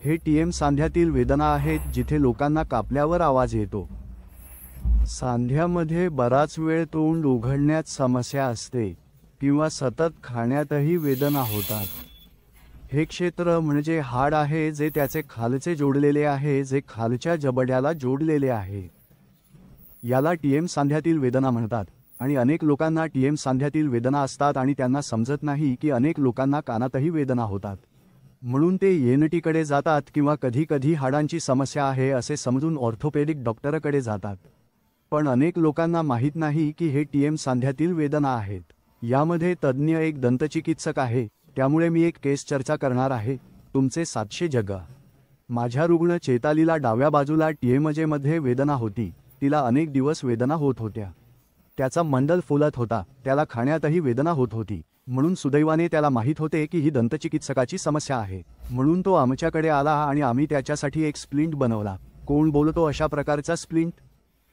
हे टीएम सांध्यातील वेदना आहेत जिथे लोकांना कापल्यावर आवाज येतो। सांध्यामध्ये बराच वेळ तोंड उघडण्यात समस्या असते किंवा सतत खाण्यातही वेदना होतात। हे क्षेत्र म्हणजे हाड आहे जे त्याचे खालचे जोडलेले आहे, जे खालच्या जबड्याला जोडलेले आहे। याला टीएम सांध्यातील वेदना म्हणतात आणि अनेक लोकांना टीएम सांध्यातील वेदना असतात आणि त्यांना समजत नाही की अनेक लोकांना कानातही वेदना होतात, म्हणून ते एनटीकडे जातात किंवा कधी-कधी हाडांची समस्या आहे असे समजून ऑर्थोपेडिक डॉक्टरकडे जातात। पण अनेक लोकांना माहीत नाही की हे टीएम सांध्यातील वेदना आहेत। यामध्ये तज्ञ एक दंतचिकित्सक आहे, त्यामुळे मी एक केस चर्चा करणार आहे। तुमचे 700 जगा। माझ्या रुग्ण चेतालीला डाव्या बाजूला टीएमजेमध्ये वेदना होती, तिला अनेक दिवस वेदना होत होत्या। त्याचा मंडल फुलत होता, त्याला खाण्यातही वेदना होत होती, म्हणून सुदैवाने त्याला माहीत होते की ही दंतचिकित्सकाची समस्या आहे, म्हणून तो आमच्याकडे आला आणि आम्ही त्याच्यासाठी एक स्प्लिंट बनवला। कोण बोलतो अशा प्रकारचा स्प्लिंट?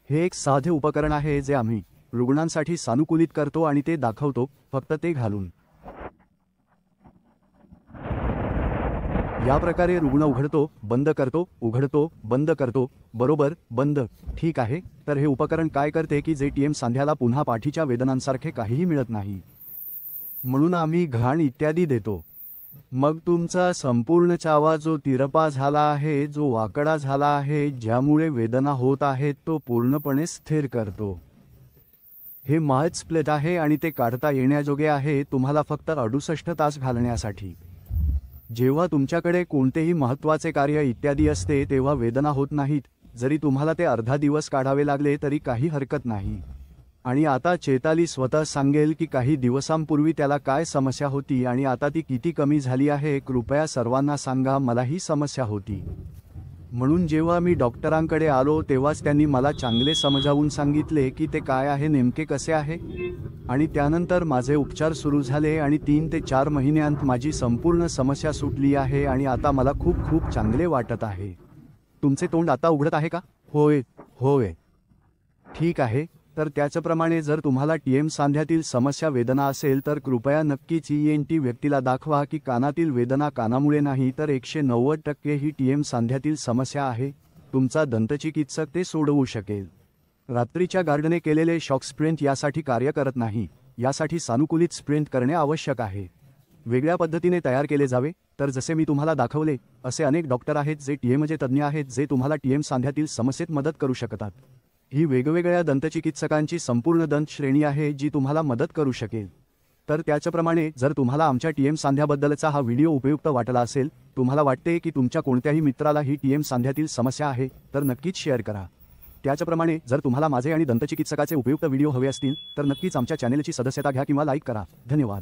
हे एक साधे उपकरण आहे जे आम्ही रुग्णांसाठी सानुकूलित करतो आणि ते दाखवतो, फक्त ते घालून। या प्रकारे रुग्ण उघडतो, बंद करतो, उघडतो, बंद करतो, बरोबर, बंद, ठीक आहे। तर हे उपकरण काय करते की जे टीएम सांध्याला पुन्हा पाठीच्या वेदनांसारखे काहीही मिळत नाही, म्हणून आम्ही घाण इत्यादी देतो। मग तुमचा संपूर्ण चावा जो तिरपा झाला आहे, जो वाकडा झाला आहे, ज्यामुळे वेदना होत आहेत, तो पूर्णपणे स्थिर करतो। हे माउथ स्प्लिट आहे आणि ते काढता येण्याजोगे आहे, तुम्हाला फक्त 68 तास घालण्यासाठी। जेव्हा तुमच्याकडे कोणतेही महत्त्वाचे कार्य इत्यादी असते तेव्हा वेदना होत नाहीत, जरी तुम्हाला ते अर्धा दिवस काढावे लागले तरी काही हरकत नाही। आणि आता चेताली स्वतः सांगेल की काही दिवसांपूर्वी त्याला काय समस्या होती आणि आता ती किती कमी झाली आहे। कृपया सर्वांना सांगा, मला ही समस्या होती, म्हणून जेव्हा मी डॉक्टरांकडे आलो तेव्हाच त्यांनी मला चांगले समजावून सांगितले की ते काय आहे, नेमके कसे आहे, आणि त्यानंतर माझे उपचार सुरू झाले आणि 3 ते 4 महिन्यांत माझी संपूर्ण समस्या सुटली आहे आणि आता मला खूप खूप चांगले वाटत आहे। तुमचे तोंड आता उघडत आहे का? होय, होय, ठीक आहे। तर त्याचप्रमाणे जर तुम्हाला टीएम सांध्यातील समस्या वेदना असेल तर कृपया नक्कीच ईएनटी व्यक्तीला दाखवा की कानातील वेदना कानामुळे नाही तर 190% ही टीएम सांध्यातील समस्या आहे। तुमचा दंतचिकित्सक ते सोडवू शकेल। रात्रीच्या गार्डने केलेले शॉक स्प्रिंट यासाठी कार्य करत नाही, यासाठी सानुकूलित स्प्रिंट करणे आवश्यक आहे। वेगळ्या पद्धतीने तयार केले जावे तर जसे मी तुम्हाला दाखवले असे अनेक डॉक्टर आहेत जे टीएमजे तज्ञ आहेत, जे तुम्हाला टीएम सांध्यातील समस्येत मदत करू शकतात। ही वेगवेगळ्या दंतचिकित्सकांची संपूर्ण दंत श्रेणी आहे जी तुम्हाला मदत करू शकेल। तर त्याचप्रमाणे जर तुम्हाला आमच्या टीएम सांध्याबद्दलचा हा व्हिडिओ उपयुक्त वाटला असेल, तुम्हाला वाटते की तुमच्या कोणत्याही मित्राला ही टीएम सांध्यातील समस्या आहे, तर नक्कीच शेअर करा। त्याचप्रमाणे जर तुम्हाला माझे आणि दंतचिकित्सकाचे उपयुक्त व्हिडिओ हवे असतील तर नक्कीच आमच्या चॅनेलची सदस्यता घ्या किंवा लाईक करा। धन्यवाद।